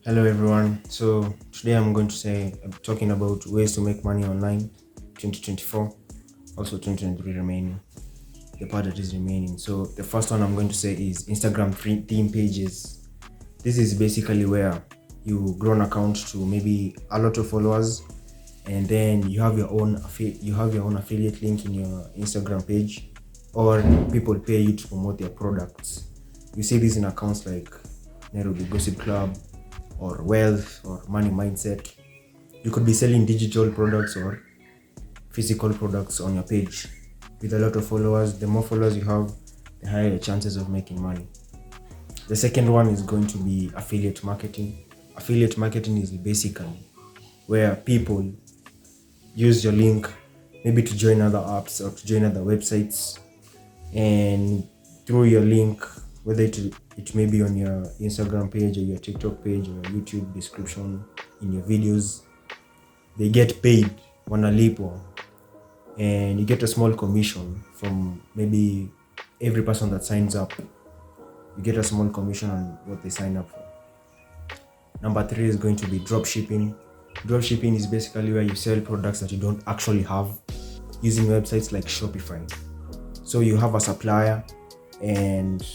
Hello everyone. So today I'm talking about ways to make money online 2024, also 2023 remaining, the part that is remaining. So the first one I'm going to say is Instagram free theme pages. This is basically where you grow an account to maybe a lot of followers, and then you have your own affiliate link in your Instagram page, or people pay you to promote their products. You see this in accounts like Nairobi Gossip Club or Wealth or Money Mindset. You could be selling digital products or physical products on your page. With a lot of followers, the more followers you have, the higher your chances of making money. The second one is going to be affiliate marketing. Affiliate marketing is basically where people use your link maybe to join other apps or to join other websites, and through your link, whether it may be on your Instagram page or your TikTok page or your YouTube description in your videos, they get paid, wanalipwa, and you get a small commission from maybe every person that signs up. You get a small commission on what they sign up for. Number three is going to be drop shipping. Drop shipping is basically where you sell products that you don't actually have using websites like Shopify. So you have a supplier and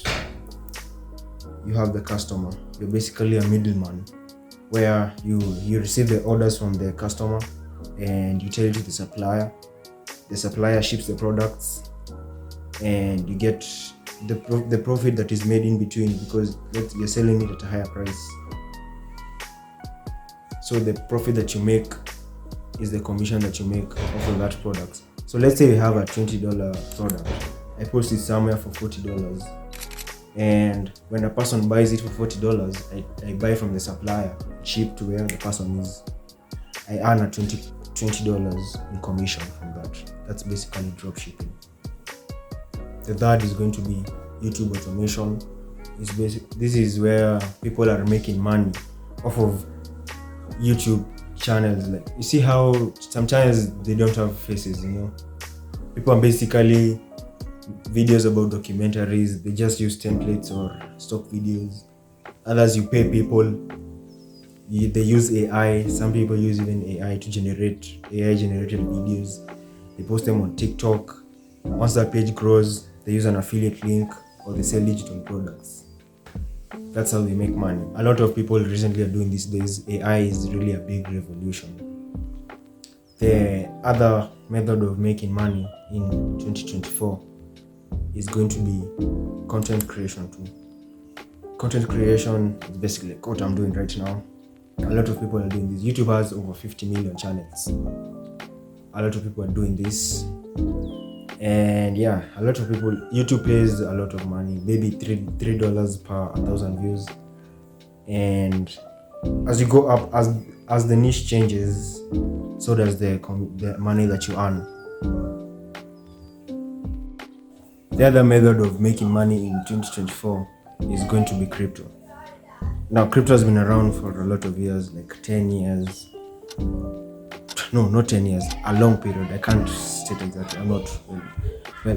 you have the customer. You're basically a middleman where you receive the orders from the customer and you tell it to the supplier. The supplier ships the products and you get the profit that is made in between, because you're selling it at a higher price. So the profit that you make is the commission that you make off of that product. So let's say we have a $20 product. I post it somewhere for $40. And when a person buys it for $40, I buy from the supplier, ship to where the person is. I earn a $20 in commission from that. That's basically drop shipping. The third is going to be YouTube automation. This is where people are making money off of YouTube channels. Like, you see how some channels they don't have faces, People are basically videos about documentaries. They just use templates or stock videos. Others, you pay people. They use AI. Some people use even AI to generate AI generated videos. They post them on TikTok. Once that page grows, they use an affiliate link or they sell digital products. That's how they make money. A lot of people recently are doing these days. AI is really a big revolution. The other method of making money in 2024 is going to be content creation too. Content creation is basically like what I'm doing right now. A lot of people are doing this. YouTube has over 50 million channels. A lot of people are doing this. And yeah, a lot of people, YouTube pays a lot of money, maybe $3 per 1,000 views. And as you go up, as the niche changes, so does the money that you earn. The other method of making money in 2024 is going to be crypto. Now, crypto has been around for a lot of years, like 10 years. No, not 10 years, a long period. I can't state exactly. I'm not. Well,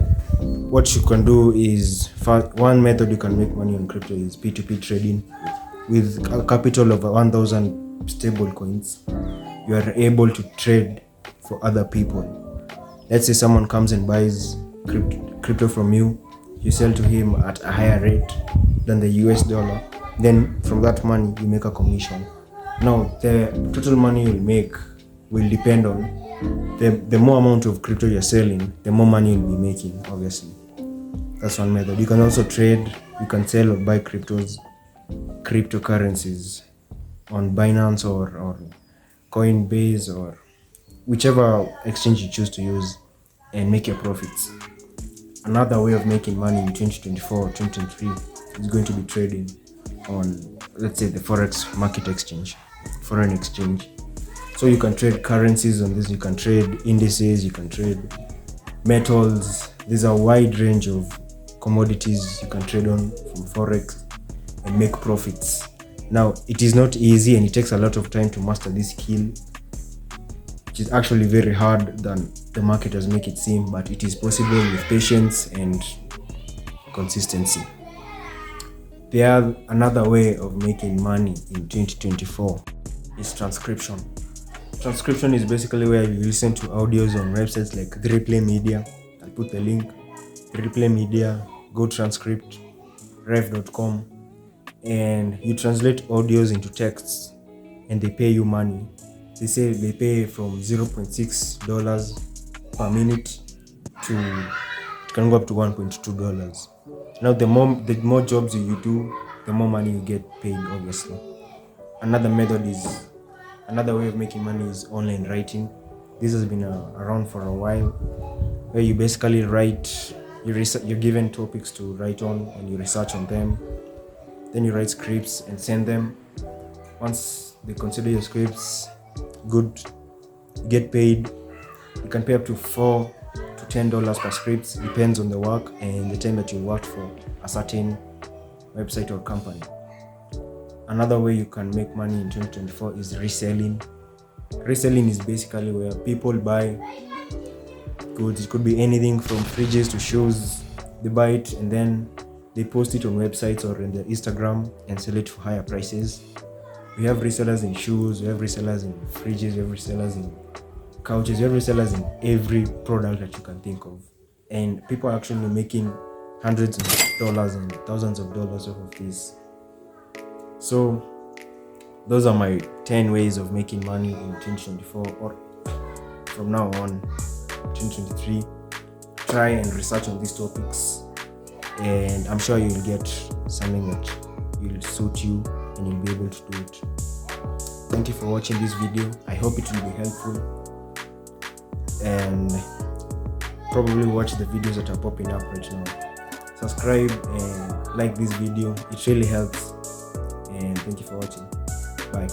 what you can do is, one method you can make money on crypto is P2P trading. With a capital of 1,000 stable coins, you are able to trade for other people. Let's say someone comes and buys crypto from you, you sell to him at a higher rate than the US dollar. Then from that money, you make a commission. Now, the total money you'll make will depend on the more amount of crypto you're selling, the more money you'll be making, obviously. That's one method. You can also trade, you can sell or buy cryptocurrencies on Binance or Coinbase or whichever exchange you choose to use, and make your profits. Another way of making money in 2024 or 2023 is going to be trading on, let's say, the forex market exchange, foreign exchange. So you can trade currencies on this, you can trade indices, you can trade metals. There's a wide range of commodities you can trade on from forex and make profits. Now, it is not easy and it takes a lot of time to master this skill, which is actually very hard than the marketers make it seem, but it is possible with patience and consistency. There are another way of making money in 2024 is transcription. Transcription is basically where you listen to audios on websites like 3Play Media. I'll put the link. 3Play Media, Go Transcript, rev.com, and you translate audios into texts and they pay you money. They say they pay from $0.6 per minute to it can go up to $1.2. Now the more jobs you do, the more money you get paid, obviously. Another way of making money is online writing. This has been around for a while, where you basically write, you're given topics to write on and you research on them. Then you write scripts and send them. Once they consider your scripts good, you get paid. You can pay up to $4 to $10 per script, depends on the work and the time that you worked for a certain website or company. Another way you can make money in 2024 is reselling. Reselling is basically where people buy goods. It could be anything from fridges to shoes. They buy it and then they post it on websites or in their Instagram and sell it for higher prices. We have resellers in shoes, we have resellers in fridges, we have resellers in couches, we have resellers in every product that you can think of. And people are actually making hundreds of dollars and thousands of dollars off of this. So those are my 10 ways of making money in 2024 or from now on 2023. Try and research on these topics and I'm sure you'll get something that will suit you and you'll be able to do it. Thank you for watching this video. I hope it will be helpful and probably watch the videos that are popping up right now. Subscribe and like this video, it really helps, and thank you for watching. Bye.